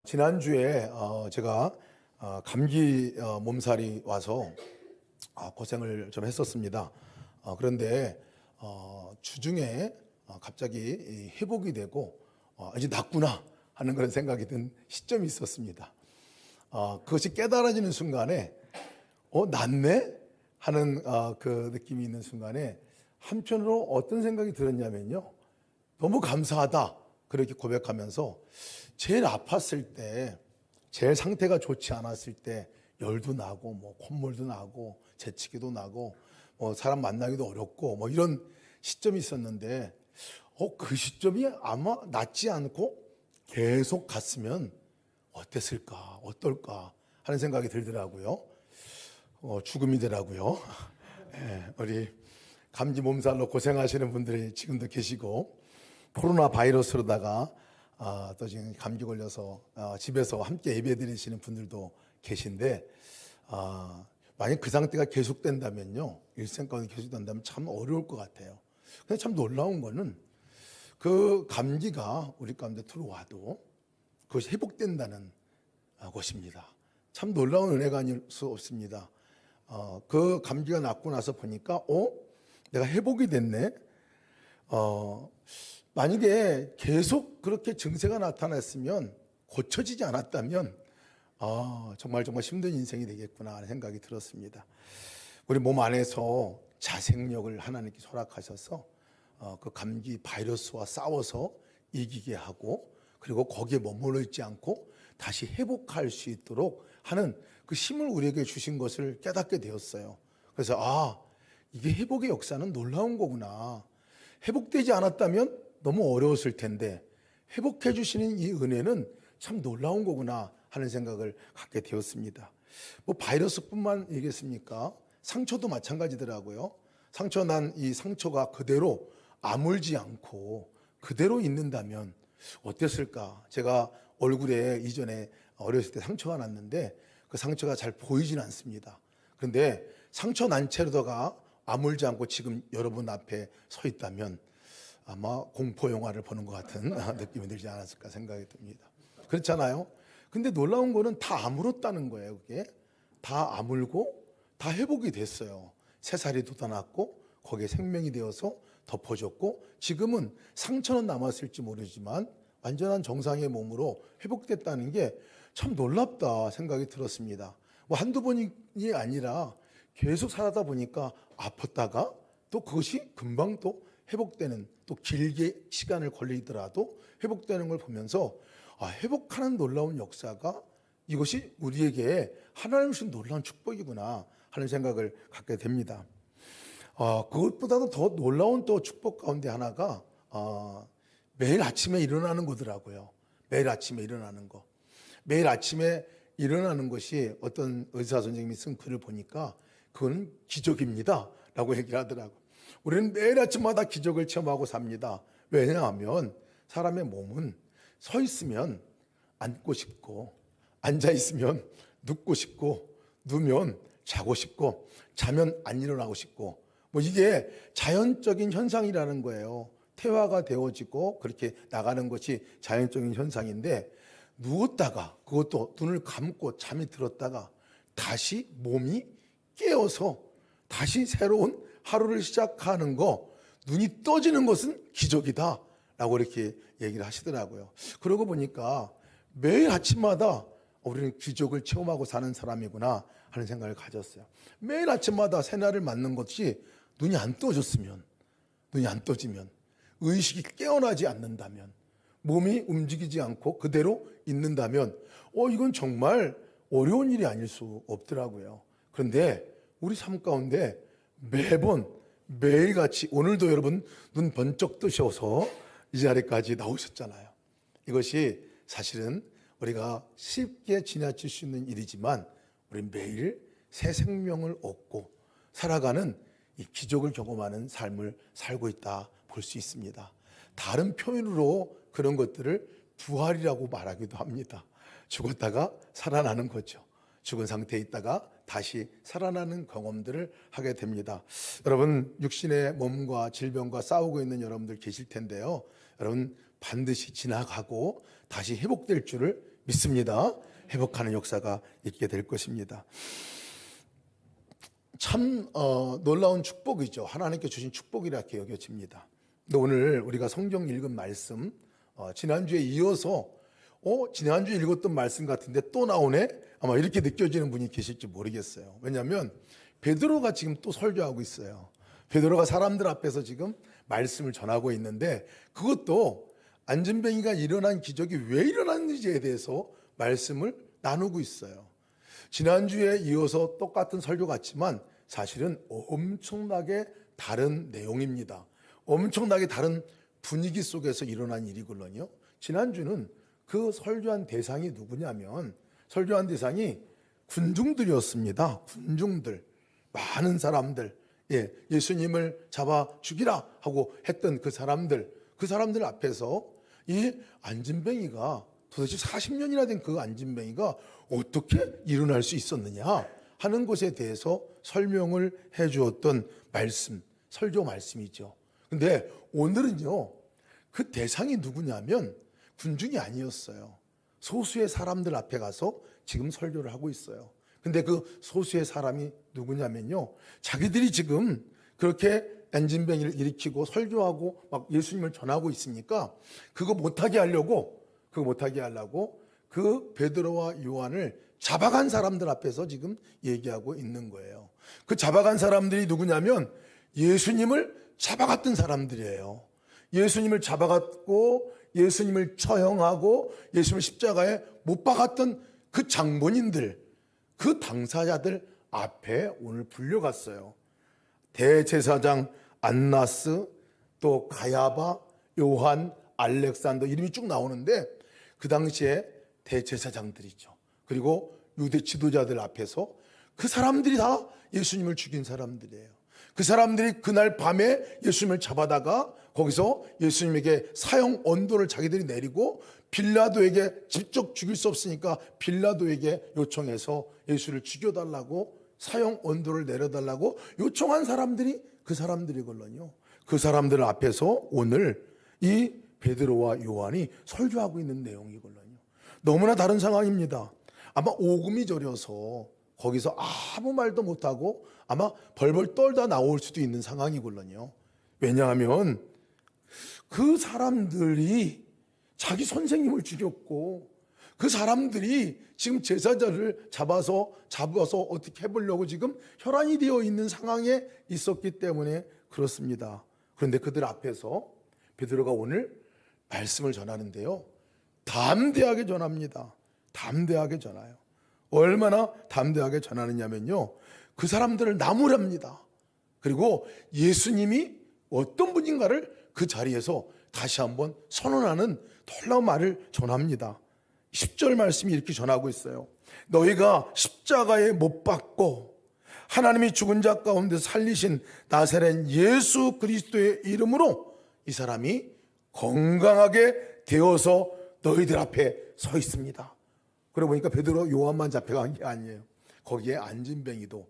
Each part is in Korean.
지난주에 제가 감기 몸살이 와서 고생을 좀 했었습니다. 그런데 주중에 갑자기 회복이 되고 이제 낫구나 하는 그런 생각이 든 시점이 있었습니다. 그것이 깨달아지는 순간에 낫네 하는 그 느낌이 있는 순간에 한편으로 어떤 생각이 들었냐면요, 너무 감사하다 그렇게 고백하면서 제일 아팠을 때, 제일 상태가 좋지 않았을 때 열도 나고 뭐 콧물도 나고 재채기도 나고 뭐 사람 만나기도 어렵고 뭐 이런 시점이 있었는데 그 시점이 아마 낫지 않고 계속 갔으면 어땠을까, 어떨까 하는 생각이 들더라고요. 죽음이더라고요. 우리 감기 몸살로 고생하시는 분들이 지금도 계시고, 코로나 바이러스로다가 또 지금 감기 걸려서 집에서 함께 예배 드리시는 분들도 계신데, 만약 그 상태가 계속된다면요, 일생 가운데 계속된다면 참 어려울 것 같아요. 근데 참 놀라운 거는 그 감기가 우리 가운데 들어와도 그것이 회복된다는 것입니다. 참 놀라운 은혜가 아닐 수 없습니다. 그 감기가 낫고 나서 보니까 내가 회복이 됐네. 만약에 계속 그렇게 증세가 나타났으면, 고쳐지지 않았다면 정말 힘든 인생이 되겠구나 하는 생각이 들었습니다. 우리 몸 안에서 자생력을 하나님께 허락하셔서 그 감기 바이러스와 싸워서 이기게 하고, 그리고 거기에 머물러 있지 않고 다시 회복할 수 있도록 하는 그 힘을 우리에게 주신 것을 깨닫게 되었어요. 그래서 이게 회복의 역사는 놀라운 거구나. 회복되지 않았다면 너무 어려웠을 텐데 회복해 주시는 이 은혜는 참 놀라운 거구나 하는 생각을 갖게 되었습니다. 뭐 바이러스뿐만 얘기했습니까? 상처도 마찬가지더라고요. 상처 난 이 상처가 그대로 아물지 않고 그대로 있는다면 어땠을까? 제가 얼굴에 이전에 어렸을 때 상처가 났는데 그 상처가 잘 보이진 않습니다. 그런데 상처 난 채로다가 아물지 않고 지금 여러분 앞에 서 있다면 아마 공포 영화를 보는 것 같은 느낌이 들지 않았을까 생각이 듭니다. 그렇잖아요. 근데 놀라운 거는 다 아물었다는 거예요. 그게 다 아물고 다 회복이 됐어요. 새살이 돋아났고 거기에 생명이 되어서 덮어졌고, 지금은 상처는 남았을지 모르지만 완전한 정상의 몸으로 회복됐다는 게 참 놀랍다 생각이 들었습니다. 뭐 한두 번이 아니라 계속 살아다 보니까 아팠다가 또 그것이 금방 또 회복되는, 또 길게 시간을 걸리더라도 회복되는 걸 보면서 회복하는 놀라운 역사가, 이것이 우리에게 하나님 주신 놀라운 축복이구나 하는 생각을 갖게 됩니다. 그것보다도 더 놀라운 또 축복 가운데 하나가 매일 아침에 일어나는 거더라고요. 매일 아침에 일어나는 거. 매일 아침에 일어나는 것이, 어떤 의사 선생님이 쓴 글을 보니까 그건 기적입니다 라고 얘기를 하더라고요. 우리는 매일 아침마다 기적을 체험하고 삽니다. 왜냐하면 사람의 몸은 서 있으면 앉고 싶고, 앉아 있으면 눕고 싶고, 누우면 자고 싶고, 자면 안 일어나고 싶고, 뭐 이게 자연적인 현상이라는 거예요. 태화가 되어지고 그렇게 나가는 것이 자연적인 현상인데, 누웠다가 그것도 눈을 감고 잠이 들었다가 다시 몸이 깨어서 다시 새로운 하루를 시작하는 거, 눈이 떠지는 것은 기적이다 라고 이렇게 얘기를 하시더라고요. 그러고 보니까 매일 아침마다 우리는 기적을 체험하고 사는 사람이구나 하는 생각을 가졌어요. 매일 아침마다 새날을 맞는 것이 눈이 안 떠졌으면, 눈이 안 떠지면, 의식이 깨어나지 않는다면, 몸이 움직이지 않고 그대로 있는다면 이건 정말 어려운 일이 아닐 수 없더라고요. 그런데 우리 삶 가운데 매번 매일같이, 오늘도 여러분 눈 번쩍 뜨셔서 이 자리까지 나오셨잖아요. 이것이 사실은 우리가 쉽게 지나칠 수 있는 일이지만 우리 매일 새 생명을 얻고 살아가는 이 기적을 경험하는 삶을 살고 있다 볼 수 있습니다. 다른 표현으로 그런 것들을 부활이라고 말하기도 합니다. 죽었다가 살아나는 거죠. 죽은 상태에 있다가 다시 살아나는 경험들을 하게 됩니다. 여러분, 육신의 몸과 질병과 싸우고 있는 여러분들 계실 텐데요. 여러분 반드시 지나가고 다시 회복될 줄을 믿습니다. 회복하는 역사가 있게 될 것입니다. 참 놀라운 축복이죠. 하나님께 주신 축복이라 이렇게 여겨집니다. 근데 오늘 우리가 성경 읽은 말씀 지난주에 이어서 지난주에 읽었던 말씀 같은데 또 나오네? 아마 이렇게 느껴지는 분이 계실지 모르겠어요. 왜냐하면 베드로가 지금 또 설교하고 있어요. 베드로가 사람들 앞에서 지금 말씀을 전하고 있는데 그것도 안진뱅이가 일어난 기적이 왜 일어났는지에 대해서 말씀을 나누고 있어요. 지난주에 이어서 똑같은 설교 같지만 사실은 엄청나게 다른 내용입니다. 엄청나게 다른 분위기 속에서 일어난 일이거든요. 지난주는 그 설교한 대상이 누구냐면 설교한 대상이 군중들이었습니다. 군중들, 많은 사람들, 예수님을 잡아 죽이라 하고 했던 그 사람들 앞에서 이 안진뱅이가 도대체 40년이나 된 그 안진뱅이가 어떻게 일어날 수 있었느냐 하는 것에 대해서 설명을 해 주었던 말씀, 설교 말씀이죠. 근데 오늘은요, 그 대상이 누구냐면 군중이 아니었어요. 소수의 사람들 앞에 가서 지금 설교를 하고 있어요. 근데 그 소수의 사람이 누구냐면요, 자기들이 지금 그렇게 안진뱅이를 일으키고 설교하고 막 예수님을 전하고 있으니까 그거 못하게 하려고 그 베드로와 요한을 잡아간 사람들 앞에서 지금 얘기하고 있는 거예요. 그 잡아간 사람들이 누구냐면 예수님을 잡아갔던 사람들이에요. 예수님을 잡아갔고 예수님을 처형하고 예수님을 십자가에 못 박았던 그 장본인들, 그 당사자들 앞에 오늘 불려갔어요. 대제사장 안나스, 또 가야바, 요한, 알렉산더 이름이 쭉 나오는데 그 당시에 대제사장들이죠. 그리고 유대 지도자들 앞에서 그 사람들이 다 예수님을 죽인 사람들이에요. 그 사람들이 그날 밤에 예수님을 잡아다가 거기서 예수님에게 사형 언도를 자기들이 내리고 빌라도에게 직접 죽일 수 없으니까 빌라도에게 요청해서 예수를 죽여달라고 사형 언도를 내려달라고 요청한 사람들이 그 사람들이거든요. 그 사람들 앞에서 오늘 이 베드로와 요한이 설교하고 있는 내용이거든요. 너무나 다른 상황입니다. 아마 오금이 저려서 거기서 아무 말도 못하고 아마 벌벌 떨다 나올 수도 있는 상황이거든요. 왜냐하면 그 사람들이 자기 선생님을 죽였고 그 사람들이 지금 제사자를 잡아서 어떻게 해보려고 지금 혈안이 되어 있는 상황에 있었기 때문에 그렇습니다. 그런데 그들 앞에서 베드로가 오늘 말씀을 전하는데요, 담대하게 전합니다. 담대하게 전해요. 얼마나 담대하게 전하느냐면요, 그 사람들을 나무랍니다. 그리고 예수님이 어떤 분인가를 그 자리에서 다시 한번 선언하는 놀라운 말을 전합니다. 10절 말씀이 이렇게 전하고 있어요. 너희가 십자가에 못 박고 하나님이 죽은 자 가운데 살리신 나사렛 예수 그리스도의 이름으로 이 사람이 건강하게 되어서 너희들 앞에 서 있습니다. 그러고 보니까 베드로 요한만 잡혀간 게 아니에요. 거기에 안진뱅이도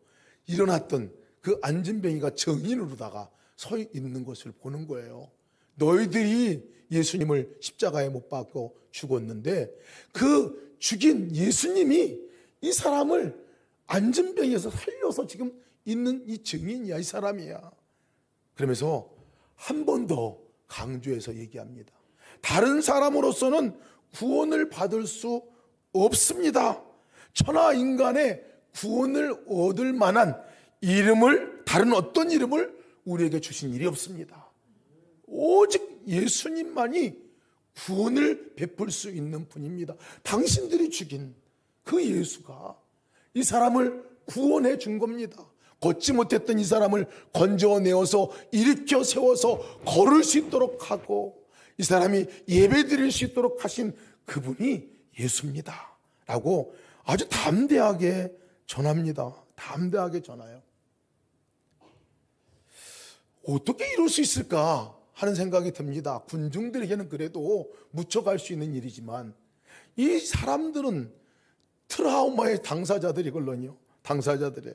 일어났던 그 안진뱅이가 증인으로다가 서 있는 것을 보는 거예요. 너희들이 예수님을 십자가에 못 박고 죽었는데 그 죽인 예수님이 이 사람을 안진뱅이에서 살려서 지금 있는 이 증인이야, 이 사람이야. 그러면서 한 번 더 강조해서 얘기합니다. 다른 사람으로서는 구원을 받을 수 없습니다. 천하 인간의 구원을 얻을 만한 이름을, 다른 어떤 이름을 우리에게 주신 일이 없습니다. 오직 예수님만이 구원을 베풀 수 있는 분입니다. 당신들이 죽인 그 예수가 이 사람을 구원해 준 겁니다. 걷지 못했던 이 사람을 건져내어서 일으켜 세워서 걸을 수 있도록 하고 이 사람이 예배드릴 수 있도록 하신 그분이 예수입니다 라고 아주 담대하게 전합니다. 담대하게 전해요. 어떻게 이룰 수 있을까 하는 생각이 듭니다. 군중들에게는 그래도 묻혀갈 수 있는 일이지만 이 사람들은 트라우마의 당사자들이걸요. 당사자들이에요.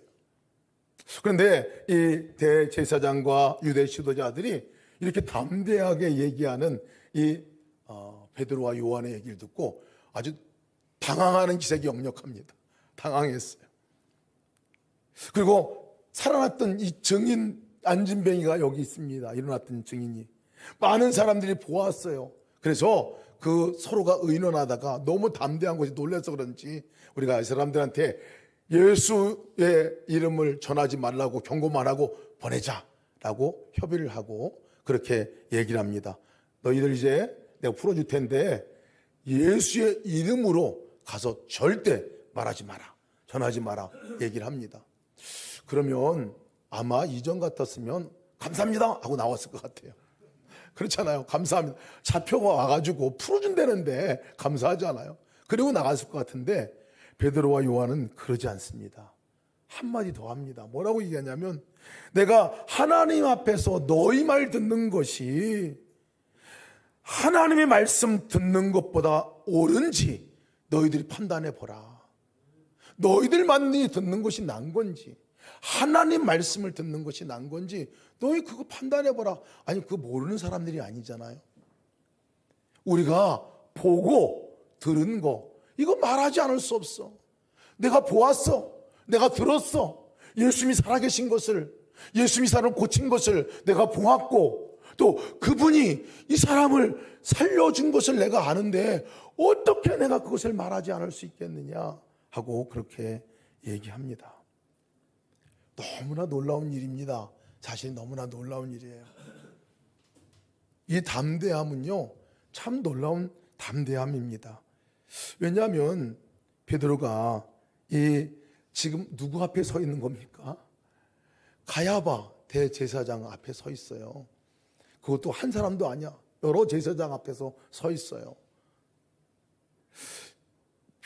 그런데 이 대제사장과 유대 지도자들이 이렇게 담대하게 얘기하는 이 베드로와 요한의 얘기를 듣고 아주 당황하는 기색이 역력합니다. 당황했어요. 그리고 살아났던 이 증인 안진뱅이가 여기 있습니다. 일어났던 증인이 많은 사람들이 보았어요. 그래서 그 서로가 의논하다가 너무 담대한 것이 놀라서 그런지 우리가 이 사람들한테 예수의 이름을 전하지 말라고 경고만 하고 보내자라고 협의를 하고 그렇게 얘기를 합니다. 너희들 이제 내가 풀어줄 텐데 예수의 이름으로 가서 절대 말하지 마라, 전하지 마라 얘기를 합니다. 그러면 아마 이전 같았으면 감사합니다 하고 나왔을 것 같아요. 그렇잖아요. 감사합니다. 잡혀가 와가지고 풀어준다는데 감사하지 않아요? 그리고 나갔을 것 같은데 베드로와 요한은 그러지 않습니다. 한마디 더 합니다. 뭐라고 얘기하냐면 내가 하나님 앞에서 너희 말 듣는 것이 하나님의 말씀 듣는 것보다 옳은지 너희들이 판단해 보라. 너희들만이 듣는 것이 난 건지 하나님 말씀을 듣는 것이 난 건지 너희 그거 판단해 보라. 아니 그거 모르는 사람들이 아니잖아요. 우리가 보고 들은 거 이거 말하지 않을 수 없어. 내가 보았어. 내가 들었어. 예수님이 살아계신 것을, 예수님이 사람을 고친 것을 내가 보았고 또 그분이 이 사람을 살려준 것을 내가 아는데 어떻게 내가 그것을 말하지 않을 수 있겠느냐 하고 그렇게 얘기합니다. 너무나 놀라운 일입니다. 사실 너무나 놀라운 일이에요. 이 담대함은요 참 놀라운 담대함입니다. 왜냐하면 베드로가 이 지금 누구 앞에 서 있는 겁니까? 가야바 대제사장 앞에 서 있어요. 그것도 한 사람도 아니야. 여러 제사장 앞에서 서 있어요.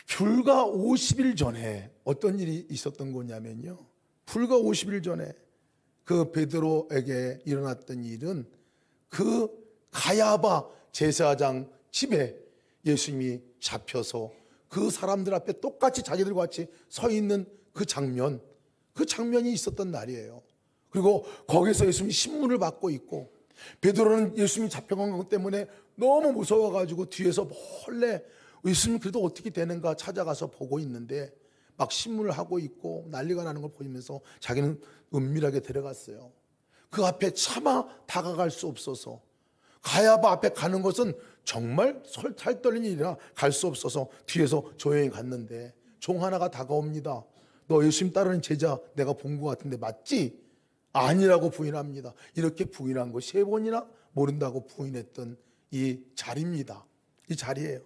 불과 50일 전에 어떤 일이 있었던 거냐면요. 불과 50일 전에 그 베드로에게 일어났던 일은 그 가야바 제사장 집에 예수님이 잡혀서 그 사람들 앞에 똑같이 자기들과 같이 서 있는 그 장면이 있었던 날이에요. 그리고 거기서 예수님이 신문을 받고 있고 베드로는 예수님이 잡혀간 것 때문에 너무 무서워가지고 뒤에서 몰래 예수님 그래도 어떻게 되는가 찾아가서 보고 있는데 막 신문을 하고 있고 난리가 나는 걸 보이면서 자기는 은밀하게 데려갔어요. 그 앞에 차마 다가갈 수 없어서 가야바 앞에 가는 것은 정말 살 떨리는 일이라 갈 수 없어서 뒤에서 조용히 갔는데 종 하나가 다가옵니다. 너 예수님 따르는 제자 내가 본 것 같은데 맞지? 아니라고 부인합니다. 이렇게 부인한 거 3번이나 모른다고 부인했던 이 자리입니다. 이 자리예요.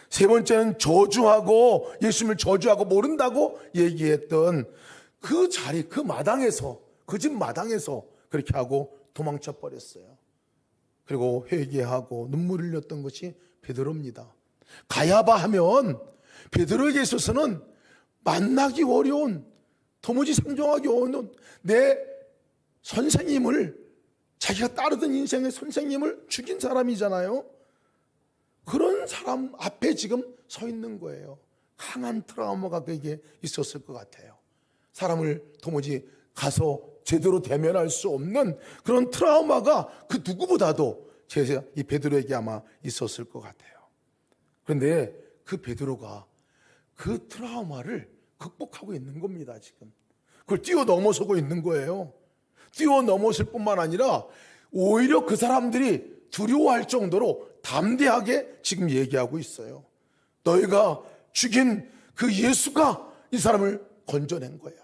3번째는 저주하고 예수님을 저주하고 모른다고 얘기했던 그 자리, 그 마당에서, 그 집 마당에서 그렇게 하고 도망쳐 버렸어요. 그리고 회개하고 눈물 흘렸던 것이 베드로입니다. 가야바 하면 베드로에게 있어서는 만나기 어려운, 도무지 상종하기 어려운 내 선생님을, 자기가 따르던 인생의 선생님을 죽인 사람이잖아요. 그런 사람 앞에 지금 서 있는 거예요. 강한 트라우마가 그에게 있었을 것 같아요. 사람을 도무지 가서 제대로 대면할 수 없는 그런 트라우마가 그 누구보다도 이 베드로에게 아마 있었을 것 같아요. 그런데 그 베드로가 그 트라우마를 극복하고 있는 겁니다. 지금 그걸 뛰어넘어서고 있는 거예요. 뛰어넘었을 뿐만 아니라 오히려 그 사람들이 두려워할 정도로 담대하게 지금 얘기하고 있어요. 너희가 죽인 그 예수가 이 사람을 건져낸 거야.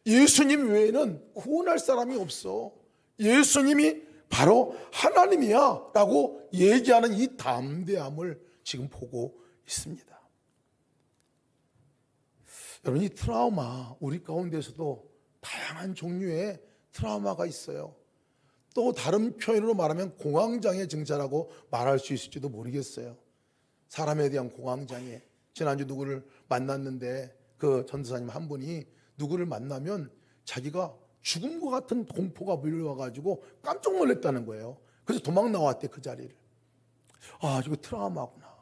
예수님 외에는 구원할 사람이 없어. 예수님이 바로 하나님이야 라고 얘기하는 이 담대함을 지금 보고 있습니다. 여러분, 이 트라우마, 우리 가운데서도 다양한 종류의 트라우마가 있어요. 또 다른 표현으로 말하면 공황장애 증세라고 말할 수 있을지도 모르겠어요. 사람에 대한 공황장애. 지난주 누구를 만났는데 그 전도사님 한 분이 누구를 만나면 자기가 죽음과 같은 공포가 밀려와가지고 깜짝 놀랐다는 거예요. 그래서 도망 나왔대, 그 자리를. 아, 이거 트라우마구나.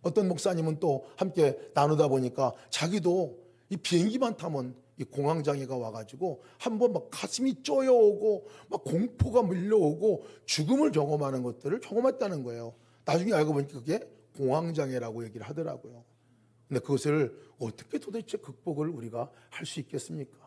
어떤 목사님은 또 함께 나누다 보니까 자기도 이 비행기만 타면 이 공황장애가 와가지고 한번 막 가슴이 쪼여오고 막 공포가 밀려오고 죽음을 경험하는 것들을 경험했다는 거예요. 나중에 알고 보니까 그게 공황장애라고 얘기를 하더라고요. 근데 그것을 어떻게 도대체 극복을 우리가 할 수 있겠습니까?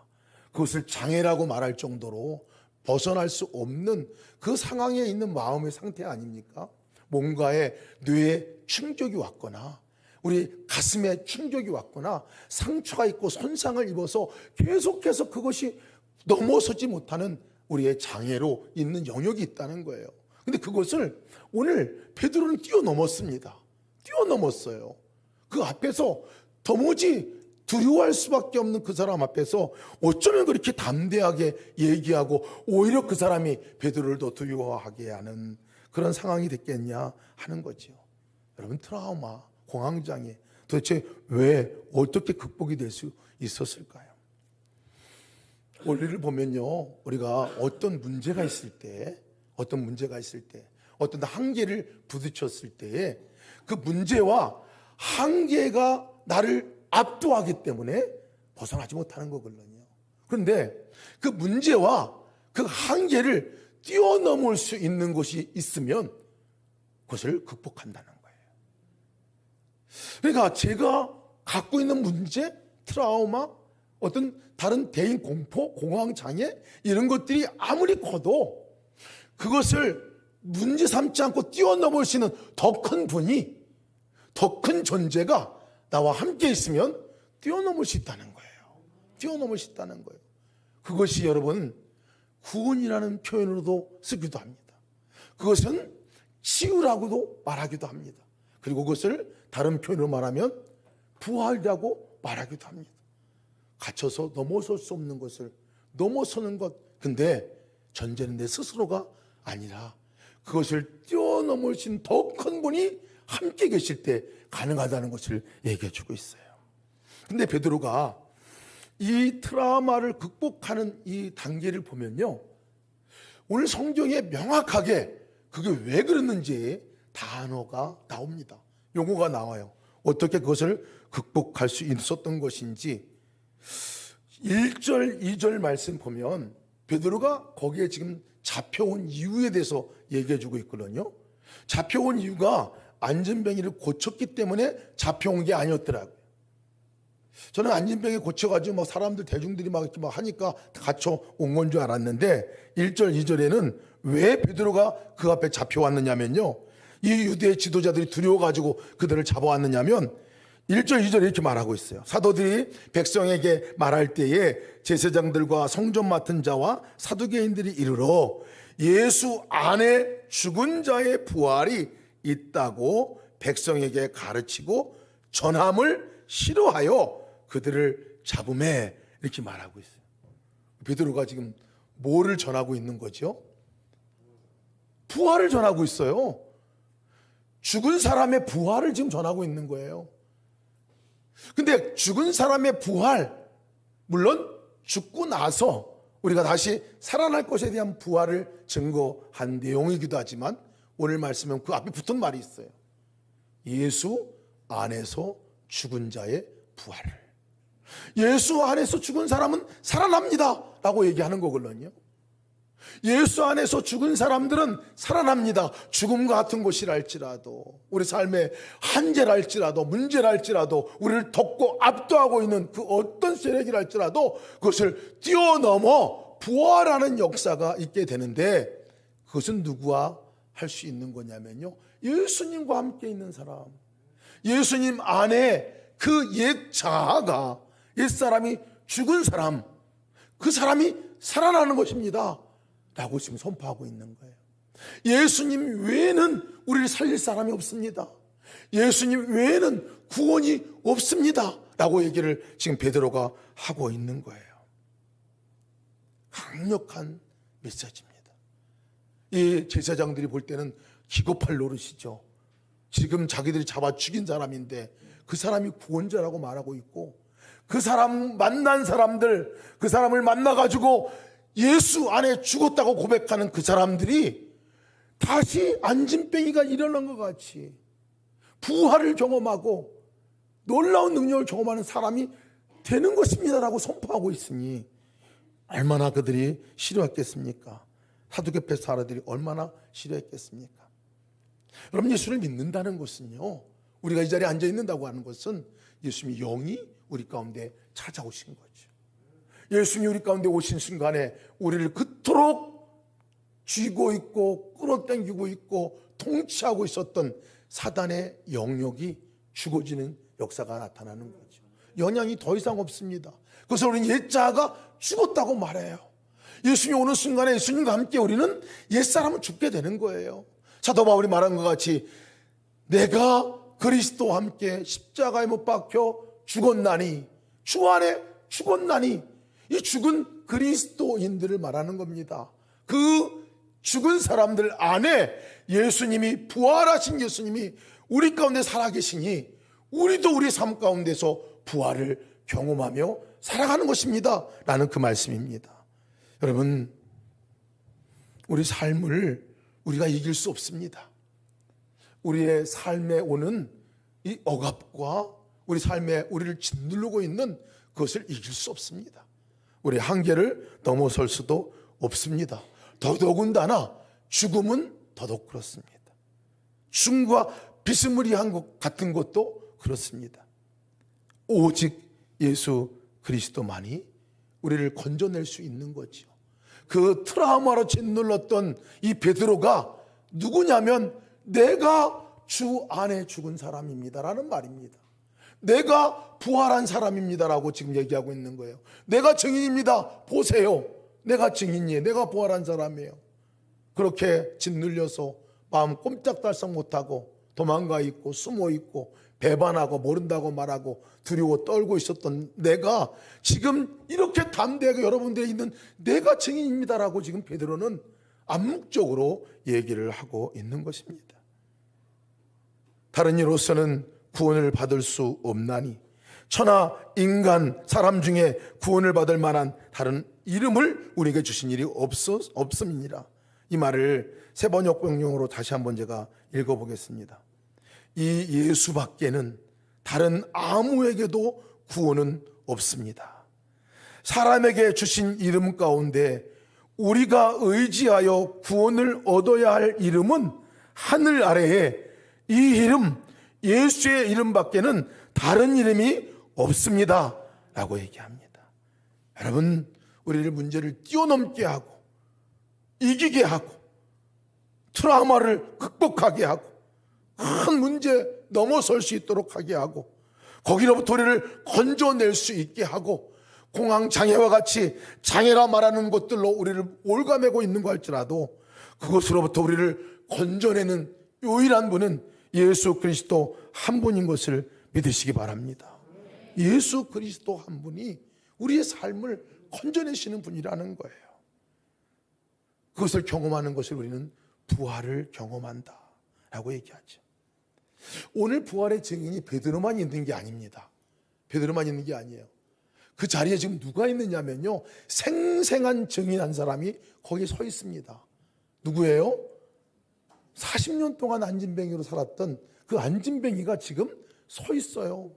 그것을 장애라고 말할 정도로 벗어날 수 없는 그 상황에 있는 마음의 상태 아닙니까? 뭔가에 뇌에 충격이 왔거나 우리 가슴에 충격이 왔거나 상처가 있고 손상을 입어서 계속해서 그것이 넘어서지 못하는 우리의 장애로 있는 영역이 있다는 거예요. 근데 그것을 오늘 베드로는 뛰어넘었습니다. 뛰어넘었어요. 그 앞에서 도무지 두려워할 수밖에 없는 그 사람 앞에서 어쩌면 그렇게 담대하게 얘기하고 오히려 그 사람이 베드로를 더 두려워하게 하는 그런 상황이 됐겠냐 하는 거죠. 여러분, 트라우마, 공황장애 도대체 왜 어떻게 극복이 될 수 있었을까요? 원리를 보면요, 우리가 어떤 문제가 있을 때 어떤 한계를 부딪혔을 때에 그 문제와 한계가 나를 압도하기 때문에 벗어나지 못하는 거거든요. 그런데 그 문제와 그 한계를 뛰어넘을 수 있는 것이 있으면 그것을 극복한다는 거예요. 그러니까 제가 갖고 있는 문제, 트라우마, 어떤 다른 대인 공포, 공황장애 이런 것들이 아무리 커도 그것을 문제 삼지 않고 뛰어넘을 수 있는 더 큰 분이, 더 큰 존재가 나와 함께 있으면 뛰어넘을 수 있다는 거예요. 뛰어넘을 수 있다는 거예요. 그것이 여러분 구원이라는 표현으로도 쓰기도 합니다. 그것은 치유라고도 말하기도 합니다. 그리고 그것을 다른 표현으로 말하면 부활이라고 말하기도 합니다. 갇혀서 넘어설 수 없는 것을 넘어서는 것. 근데 전제는 내 스스로가 아니라 그것을 뛰어넘을 수 있는 더 큰 분이 함께 계실 때 가능하다는 것을 얘기해 주고 있어요. 근데 베드로가 이 트라우마를 극복하는 이 단계를 보면요, 오늘 성경에 명확하게 그게 왜 그랬는지 단어가 나옵니다. 용어가 나와요. 어떻게 그것을 극복할 수 있었던 것인지 1절, 2절 말씀 보면 베드로가 거기에 지금 잡혀온 이유에 대해서 얘기해 주고 있거든요. 잡혀온 이유가 안진뱅이를 고쳤기 때문에 잡혀온 게 아니었더라고요. 저는 안진뱅이 고쳐가지고 막 사람들 대중들이 막 이렇게 막 하니까 갇혀 온 건 줄 알았는데 1절, 2절에는 왜 베드로가 그 앞에 잡혀왔느냐면요, 이 유대 지도자들이 두려워가지고 그들을 잡아왔느냐면 1절, 2절에 이렇게 말하고 있어요. 사도들이 백성에게 말할 때에 제사장들과 성전 맡은 자와 사두개인들이 이르러 예수 안에 죽은 자의 부활이 있다고 백성에게 가르치고 전함을 싫어하여 그들을 잡음에 이렇게 말하고 있어요. 베드로가 지금 뭐를 전하고 있는 거죠? 부활을 전하고 있어요. 죽은 사람의 부활을 지금 전하고 있는 거예요. 근데 죽은 사람의 부활, 물론 죽고 나서 우리가 다시 살아날 것에 대한 부활을 증거한 내용이기도 하지만 오늘 말씀은 그 앞에 붙은 말이 있어요. 예수 안에서 죽은 자의 부활을. 예수 안에서 죽은 사람은 살아납니다 라고 얘기하는 거거든요. 예수 안에서 죽은 사람들은 살아납니다. 죽음과 같은 곳이랄지라도, 우리 삶의 한계랄지라도, 문제랄지라도, 우리를 덮고 압도하고 있는 그 어떤 세력이랄지라도 그것을 뛰어넘어 부활하는 역사가 있게 되는데, 그것은 누구와 할 수 있는 거냐면요, 예수님과 함께 있는 사람, 예수님 안에 그 옛 자아가, 옛사람이 죽은 사람, 그 사람이 살아나는 것입니다 라고 지금 선포하고 있는 거예요. 예수님 외에는 우리를 살릴 사람이 없습니다. 예수님 외에는 구원이 없습니다 라고 얘기를 지금 베드로가 하고 있는 거예요. 강력한 메시지입니다. 이 제사장들이 볼 때는 기겁할 노릇이죠. 지금 자기들이 잡아 죽인 사람인데 그 사람이 구원자라고 말하고 있고, 그 사람 만난 사람들, 그 사람을 만나가지고 예수 안에 죽었다고 고백하는 그 사람들이 다시 안진뱅이가 일어난 것 같이 부활을 경험하고 놀라운 능력을 경험하는 사람이 되는 것입니다라고 선포하고 있으니 얼마나 그들이 싫어했겠습니까? 사두개파 사람들이 얼마나 싫어했겠습니까? 여러분, 예수를 믿는다는 것은요, 우리가 이 자리에 앉아 있는다고 하는 것은 예수님이 영이 우리 가운데 찾아오신 거죠. 예수님이 우리 가운데 오신 순간에 우리를 그토록 쥐고 있고 끌어당기고 있고 통치하고 있었던 사단의 영역이 죽어지는 역사가 나타나는 거죠. 영향이 더 이상 없습니다. 그래서 우리는 옛자가 죽었다고 말해요. 예수님이 오는 순간에 예수님과 함께 우리는 옛사람은 죽게 되는 거예요. 사도 바울이 말한 것 같이 내가 그리스도와 함께 십자가에 못 박혀 죽었나니, 주 안에 죽었나니, 이 죽은 그리스도인들을 말하는 겁니다. 그 죽은 사람들 안에 예수님이, 부활하신 예수님이 우리 가운데 살아계시니 우리도 우리 삶 가운데서 부활을 경험하며 살아가는 것입니다 라는 그 말씀입니다. 여러분, 우리 삶을 우리가 이길 수 없습니다. 우리의 삶에 오는 이 억압과 우리 삶에 우리를 짓누르고 있는 그것을 이길 수 없습니다. 우리의 한계를 넘어설 수도 없습니다. 더더군다나 죽음은 더더욱 그렇습니다. 죽음과 비스무리한 것 같은 것도 그렇습니다. 오직 예수 그리스도만이 우리를 건져낼 수 있는 거죠. 그 트라우마로 짓눌렀던 이 베드로가 누구냐면 내가 주 안에 죽은 사람입니다라는 말입니다. 내가 부활한 사람입니다라고 지금 얘기하고 있는 거예요. 내가 증인입니다. 보세요. 내가 증인이에요. 내가 부활한 사람이에요. 그렇게 짓눌려서 마음 꼼짝달싹 못하고 도망가 있고 숨어 있고 배반하고 모른다고 말하고 두려워 떨고 있었던 내가 지금 이렇게 담대하게 여러분들이 있는 내가 증인입니다라고 지금 베드로는 암묵적으로 얘기를 하고 있는 것입니다. 다른 이로서는 구원을 받을 수 없나니 천하 인간 사람 중에 구원을 받을 만한 다른 이름을 우리에게 주신 일이 없음이니라. 이 말을 세번역병용으로 다시 한번 제가 읽어보겠습니다. 이 예수밖에는 다른 아무에게도 구원은 없습니다. 사람에게 주신 이름 가운데 우리가 의지하여 구원을 얻어야 할 이름은 하늘 아래에 이 이름 예수의 이름밖에는 다른 이름이 없습니다 라고 얘기합니다. 여러분, 우리를 문제를 뛰어넘게 하고 이기게 하고 트라우마를 극복하게 하고 큰 문제 넘어설 수 있도록 하게 하고 거기로부터 우리를 건져낼 수 있게 하고 공황장애와 같이 장애라 말하는 것들로 우리를 올가매고 있는 거 할지라도 그것으로부터 우리를 건져내는 유일한 분은 예수 그리스도 한 분인 것을 믿으시기 바랍니다. 예수 그리스도 한 분이 우리의 삶을 건져내시는 분이라는 거예요. 그것을 경험하는 것을 우리는 부활을 경험한다 라고 얘기하죠. 오늘 부활의 증인이 베드로만 있는 게 아닙니다. 베드로만 있는 게 아니에요. 그 자리에 지금 누가 있느냐면요, 생생한 증인 한 사람이 거기 서 있습니다. 누구예요? 40년 동안 안진뱅이로 살았던 그 안진뱅이가 지금 서 있어요.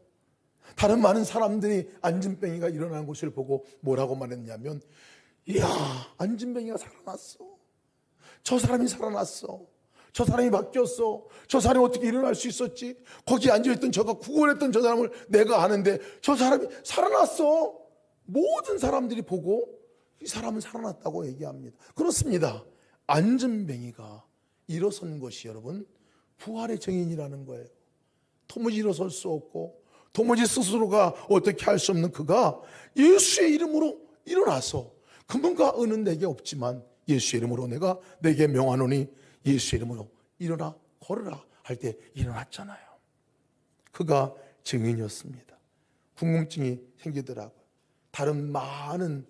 다른 많은 사람들이 안진뱅이가 일어나는 것을 보고 뭐라고 말했냐면, 이야, 안진뱅이가 살아났어. 저 사람이 살아났어. 저 사람이 바뀌었어. 저 사람이 어떻게 일어날 수 있었지? 거기 앉아있던 저가 구원했던 저 사람을 내가 아는데 저 사람이 살아났어. 모든 사람들이 보고 이 사람은 살아났다고 얘기합니다. 그렇습니다. 안진뱅이가 일어선 것이 여러분 부활의 증인이라는 거예요. 도무지 일어설 수 없고 도무지 스스로가 어떻게 할 수 없는 그가 예수의 이름으로 일어나서 금은과 은은 내게 없지만 예수의 이름으로 내가 내게 명하노니 예수의 이름으로 일어나 걸으라 할 때 일어났잖아요. 그가 증인이었습니다. 궁금증이 생기더라고요. 다른 많은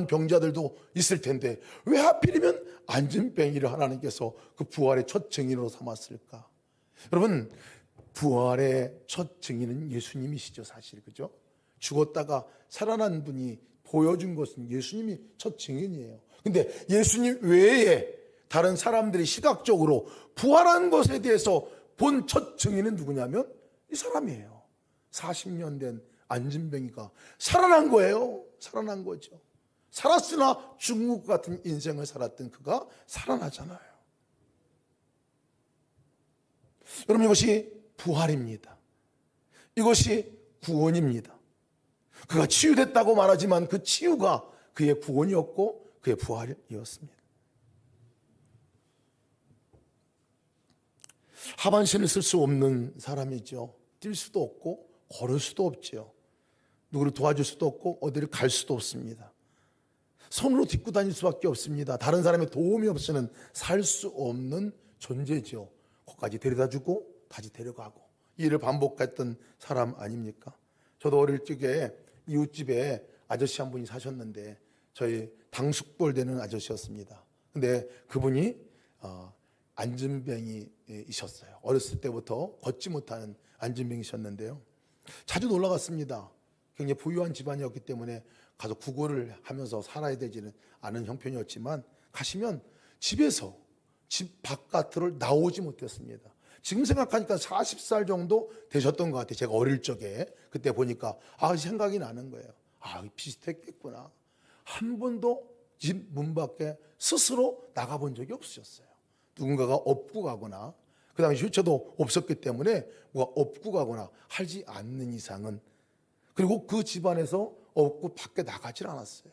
병자들도 있을 텐데 왜 하필이면 안진뱅이를 하나님께서 그 부활의 첫 증인으로 삼았을까? 여러분, 부활의 첫 증인은 예수님이시죠, 사실. 그죠? 죽었다가 살아난 분이 보여준 것은 예수님이 첫 증인이에요. 근데 예수님 외에 다른 사람들이 시각적으로 부활한 것에 대해서 본 첫 증인은 누구냐면 이 사람이에요. 40년 된 안진뱅이가 살아난 거예요. 살아난 거죠. 살았으나 죽은 것 같은 인생을 살았던 그가 살아나잖아요. 여러분, 이것이 부활입니다. 이것이 구원입니다. 그가 치유됐다고 말하지만 그 치유가 그의 구원이었고 그의 부활이었습니다. 하반신을 쓸 수 없는 사람이죠. 뛸 수도 없고 걸을 수도 없죠. 누구를 도와줄 수도 없고 어디를 갈 수도 없습니다. 손으로 딛고 다닐 수밖에 없습니다. 다른 사람의 도움이 없이는 살 수 없는 존재죠. 거기까지 데려다주고 다시 데려가고 이 일을 반복했던 사람 아닙니까? 저도 어릴 적에 이웃집에 아저씨 한 분이 사셨는데 저희 당숙벌 되는 아저씨였습니다. 근데 그분이 안진뱅이이셨어요. 어렸을 때부터 걷지 못하는 안진뱅이셨는데요. 자주 놀러 갔습니다. 굉장히 부유한 집안이었기 때문에 가서 구걸을 하면서 살아야 되지는 않은 형편이었지만 가시면 집에서 집 바깥으로 나오지 못했습니다. 지금 생각하니까 40살 정도 되셨던 것 같아요. 제가 어릴 적에 그때 보니까 생각이 나는 거예요. 비슷했겠구나. 한 번도 집 문 밖에 스스로 나가본 적이 없으셨어요. 누군가가 업고 가거나 그 당시 휴체도 없었기 때문에 뭐가 업고 가거나 하지 않는 이상은, 그리고 그 집안에서 업고 밖에 나가질 않았어요.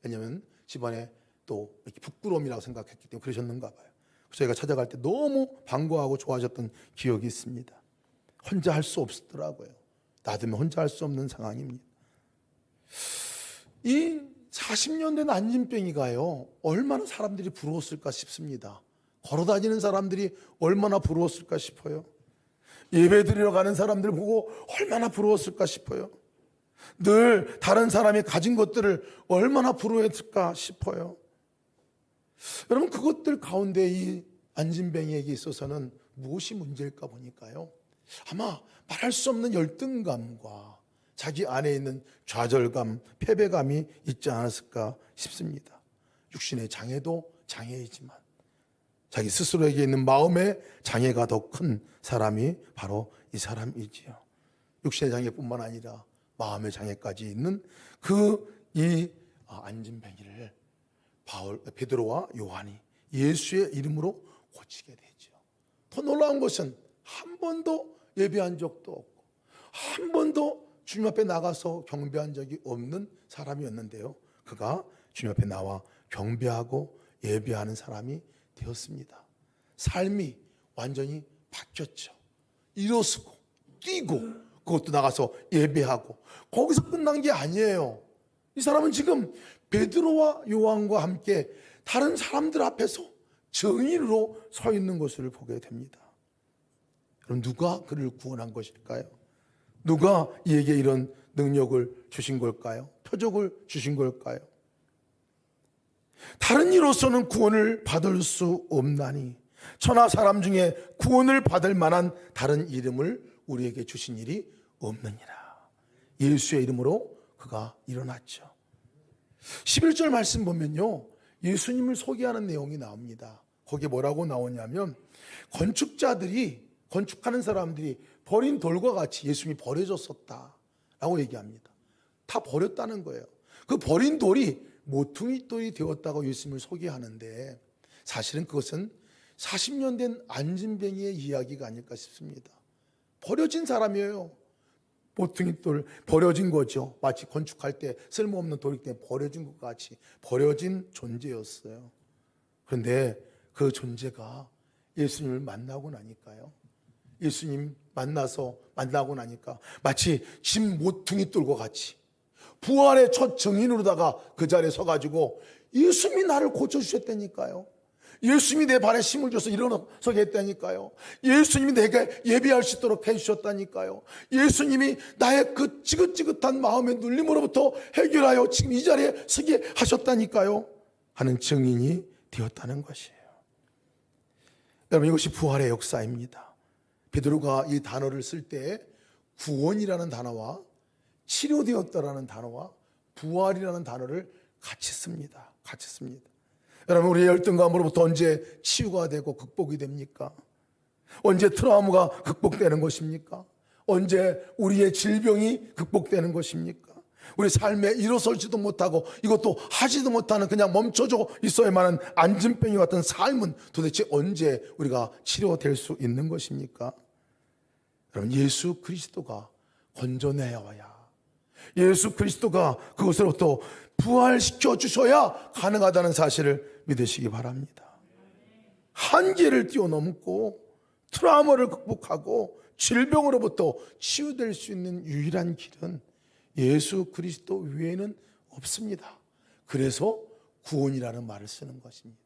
왜냐하면 집안에 또 이렇게 부끄러움이라고 생각했기 때문에 그러셨는가 봐요. 저희가 찾아갈 때 너무 반가워하고 좋아하셨던 기억이 있습니다. 혼자 할 수 없더라고요. 놔두면 혼자 할 수 없는 상황입니다. 이 40년 된 안진뱅이가요, 얼마나 사람들이 부러웠을까 싶습니다. 걸어다니는 사람들이 얼마나 부러웠을까 싶어요. 예배 드리러 가는 사람들 보고 얼마나 부러웠을까 싶어요. 늘 다른 사람이 가진 것들을 얼마나 부러워했을까 싶어요. 여러분, 그것들 가운데 이 안진뱅이에게 있어서는 무엇이 문제일까 보니까요, 아마 말할 수 없는 열등감과 자기 안에 있는 좌절감, 패배감이 있지 않았을까 싶습니다. 육신의 장애도 장애이지만 자기 스스로에게 있는 마음의 장애가 더 큰 사람이 바로 이 사람이지요. 육신의 장애뿐만 아니라 마음의 장애까지 있는 이 안진뱅이를 베드로와 요한이 예수의 이름으로 고치게 되죠. 더 놀라운 것은 한 번도 예배한 적도 없고 한 번도 주님 앞에 나가서 경배한 적이 없는 사람이었는데요, 그가 주님 앞에 나와 경배하고 예배하는 사람이 되었습니다. 삶이 완전히 바뀌었죠. 일어서고 뛰고 그것도 나가서 예배하고, 거기서 끝난 게 아니에요. 이 사람은 지금 베드로와 요한과 함께 다른 사람들 앞에서 증인으로 서 있는 것을 보게 됩니다. 그럼 누가 그를 구원한 것일까요? 누가 이에게 이런 능력을 주신 걸까요? 표적을 주신 걸까요? 다른 이로서는 구원을 받을 수 없나니 천하 사람 중에 구원을 받을 만한 다른 이름을 우리에게 주신 일이 없느니라. 예수의 이름으로 그가 일어났죠. 11절 말씀 보면요, 예수님을 소개하는 내용이 나옵니다. 거기에 뭐라고 나오냐면, 건축하는 사람들이 버린 돌과 같이 예수님이 버려졌었다라고 얘기합니다. 다 버렸다는 거예요. 그 버린 돌이 모퉁이 돌이 되었다고 예수님을 소개하는데, 사실은 그것은 40년 된 안진뱅이의 이야기가 아닐까 싶습니다. 버려진 사람이에요. 모퉁이 돌, 버려진 거죠. 마치 건축할 때 쓸모없는 돌이기 때문에 버려진 것 같이 버려진 존재였어요. 그런데 그 존재가 예수님을 만나고 나니까요, 예수님 만나고 나니까 마치 집 모퉁이 돌과 같이 부활의 첫 증인으로다가 그 자리에 서가지고 예수님이 나를 고쳐주셨다니까요. 예수님이 내 발에 힘을 줘서 일어서게 했다니까요. 예수님이 내게 예배할 수 있도록 해주셨다니까요. 예수님이 나의 그 지긋지긋한 마음의 눌림으로부터 해결하여 지금 이 자리에 서게 하셨다니까요 하는 증인이 되었다는 것이에요. 여러분, 이것이 부활의 역사입니다. 베드로가 이 단어를 쓸 때 구원이라는 단어와 치료되었다라는 단어와 부활이라는 단어를 같이 씁니다. 여러분, 우리의 열등감으로부터 언제 치유가 되고 극복이 됩니까? 언제 트라우마가 극복되는 것입니까? 언제 우리의 질병이 극복되는 것입니까? 우리 삶에 일어설지도 못하고 이것도 하지도 못하는 그냥 멈춰져 있어야만 하는 안진뱅이 같은 삶은 도대체 언제 우리가 치료될 수 있는 것입니까? 여러분, 예수 그리스도가 건져내어야, 예수 그리스도가 그것으로부터 부활시켜 주셔야 가능하다는 사실을 믿으시기 바랍니다. 한계를 뛰어넘고 트라우마를 극복하고 질병으로부터 치유될 수 있는 유일한 길은 예수 그리스도 외에는 없습니다. 그래서 구원이라는 말을 쓰는 것입니다.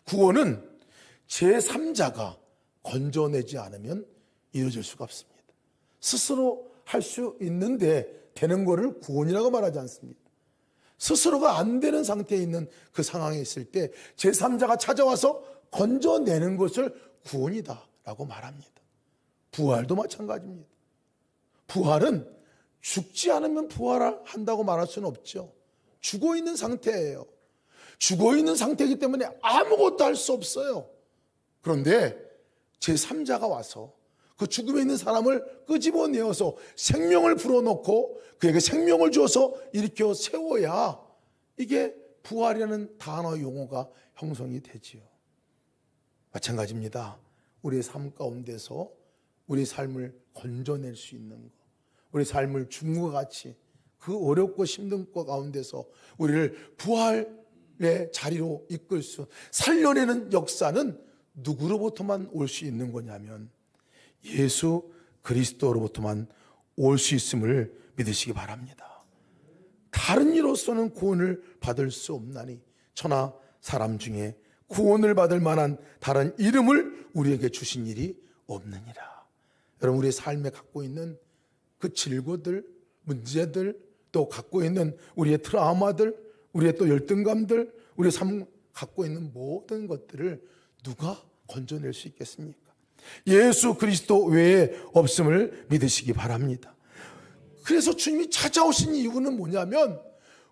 구원은 제3자가 건져내지 않으면 이루어질 수가 없습니다. 스스로 할 수 있는데 되는 것을 구원이라고 말하지 않습니다. 스스로가 안 되는 상태에 있는 그 상황에 있을 때 제3자가 찾아와서 건져내는 것을 구원이다라고 말합니다. 부활도 마찬가지입니다. 부활은 죽지 않으면 부활한다고 말할 수는 없죠. 죽어 있는 상태예요. 죽어 있는 상태이기 때문에 아무것도 할 수 없어요. 그런데 제3자가 와서 그 죽음에 있는 사람을 끄집어내어서 생명을 불어넣고 그에게 생명을 주어서 일으켜 세워야 이게 부활이라는 단어 용어가 형성이 되지요. 마찬가지입니다. 우리의 삶 가운데서 우리 삶을 건져낼 수 있는 것, 우리 삶을 죽음과 같이 그 어렵고 힘든 것 가운데서 우리를 부활의 자리로 이끌 수, 살려내는 역사는 누구로부터만 올 수 있는 거냐면 예수 그리스도로부터만 올 수 있음을 믿으시기 바랍니다. 다른 이로서는 구원을 받을 수 없나니 천하 사람 중에 구원을 받을 만한 다른 이름을 우리에게 주신 일이 없느니라. 여러분, 우리의 삶에 갖고 있는 그 질고들, 문제들, 또 갖고 있는 우리의 트라우마들, 우리의 또 열등감들, 우리의 삶 갖고 있는 모든 것들을 누가 건져낼 수 있겠습니까? 예수 그리스도 외에 없음을 믿으시기 바랍니다. 그래서 주님이 찾아오신 이유는 뭐냐면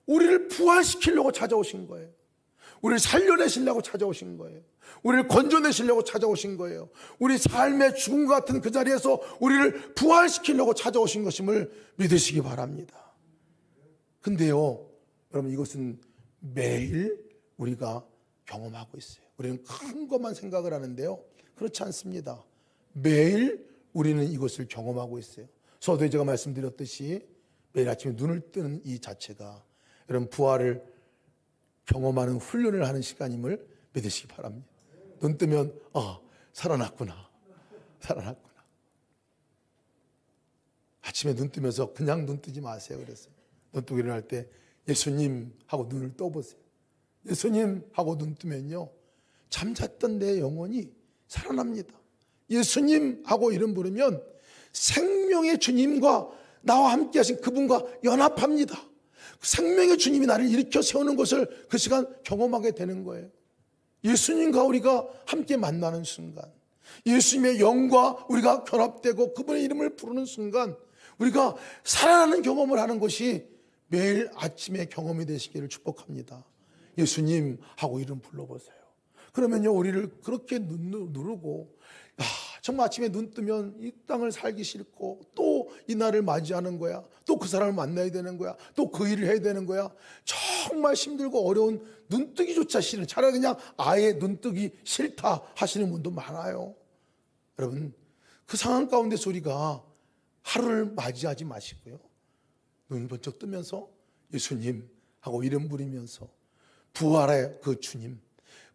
우리를 부활시키려고 찾아오신 거예요. 우리를 살려내시려고 찾아오신 거예요. 우리를 건져내시려고 찾아오신 거예요. 우리 삶의 죽음 같은 그 자리에서 우리를 부활시키려고 찾아오신 것임을 믿으시기 바랍니다. 근데요, 여러분, 이것은 매일 우리가 경험하고 있어요. 우리는 큰 것만 생각을 하는데요, 그렇지 않습니다. 매일 우리는 이것을 경험하고 있어요. 서두에 제가 말씀드렸듯이 매일 아침에 눈을 뜨는 이 자체가 여러분 부활을 경험하는 훈련을 하는 시간임을 믿으시기 바랍니다. 눈 뜨면 살아났구나. 아침에 눈 뜨면서 그냥 눈 뜨지 마세요. 그랬어요. 눈 뜨고 일어날 때 예수님 하고 눈을 떠보세요. 예수님 하고 눈 뜨면요, 잠잤던 내 영혼이 살아납니다. 예수님 하고 이름 부르면 생명의 주님과 나와 함께 하신 그분과 연합합니다. 생명의 주님이 나를 일으켜 세우는 것을 그 시간 경험하게 되는 거예요. 예수님과 우리가 함께 만나는 순간, 예수님의 영과 우리가 결합되고 그분의 이름을 부르는 순간 우리가 살아나는 경험을 하는 것이 매일 아침에 경험이 되시기를 축복합니다. 예수님 하고 이름 불러보세요. 그러면요, 우리를 그렇게 누르고 정말 아침에 눈 뜨면 이 땅을 살기 싫고 또 이 날을 맞이하는 거야. 또 그 사람을 만나야 되는 거야. 또 그 일을 해야 되는 거야. 정말 힘들고 어려운 눈뜨기조차 싫은, 차라리 그냥 아예 눈뜨기 싫다 하시는 분도 많아요. 여러분, 그 상황 가운데서 우리가 하루를 맞이하지 마시고요, 눈 번쩍 뜨면서 예수님 하고 이름 부르면서 부활의 그 주님,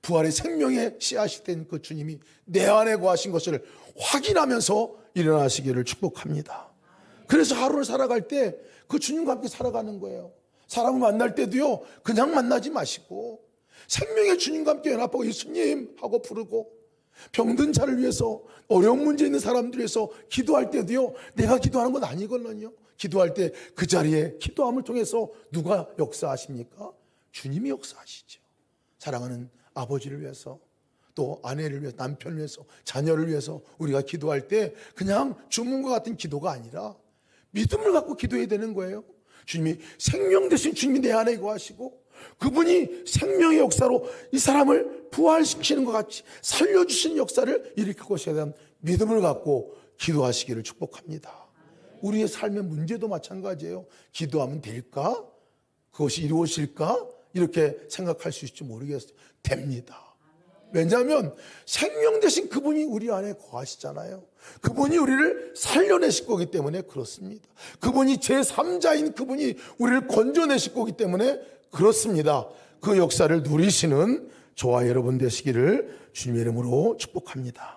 부활의 생명의 씨앗이 된 그 주님이 내 안에 거하신 것을 확인하면서 일어나시기를 축복합니다. 그래서 하루를 살아갈 때 그 주님과 함께 살아가는 거예요. 사람을 만날 때도요, 그냥 만나지 마시고 생명의 주님과 함께 연합하고 예수님 하고 부르고, 병든 자를 위해서, 어려운 문제 있는 사람들 위해서 기도할 때도요, 내가 기도하는 건 아니거든요. 기도할 때 그 자리에 기도함을 통해서 누가 역사하십니까? 주님이 역사하시죠. 사랑하는 아버지를 위해서, 또 아내를 위해서, 남편을 위해서, 자녀를 위해서 우리가 기도할 때 그냥 주문과 같은 기도가 아니라 믿음을 갖고 기도해야 되는 거예요. 주님이 생명 되신 주님이 내 안에 거하시고 그분이 생명의 역사로 이 사람을 부활시키는 것 같이 살려주시는 역사를 일으킬 것에 대한 믿음을 갖고 기도하시기를 축복합니다. 우리의 삶의 문제도 마찬가지예요. 기도하면 될까? 그것이 이루어질까? 이렇게 생각할 수 있을지 모르겠어요. 됩니다. 왜냐하면 생명 대신 그분이 우리 안에 거하시잖아요. 그분이 우리를 살려내실 거기 때문에 그렇습니다. 그분이 제3자인 그분이 우리를 건져내실 거기 때문에 그렇습니다. 그 역사를 누리시는 저와 여러분 되시기를 주님의 이름으로 축복합니다.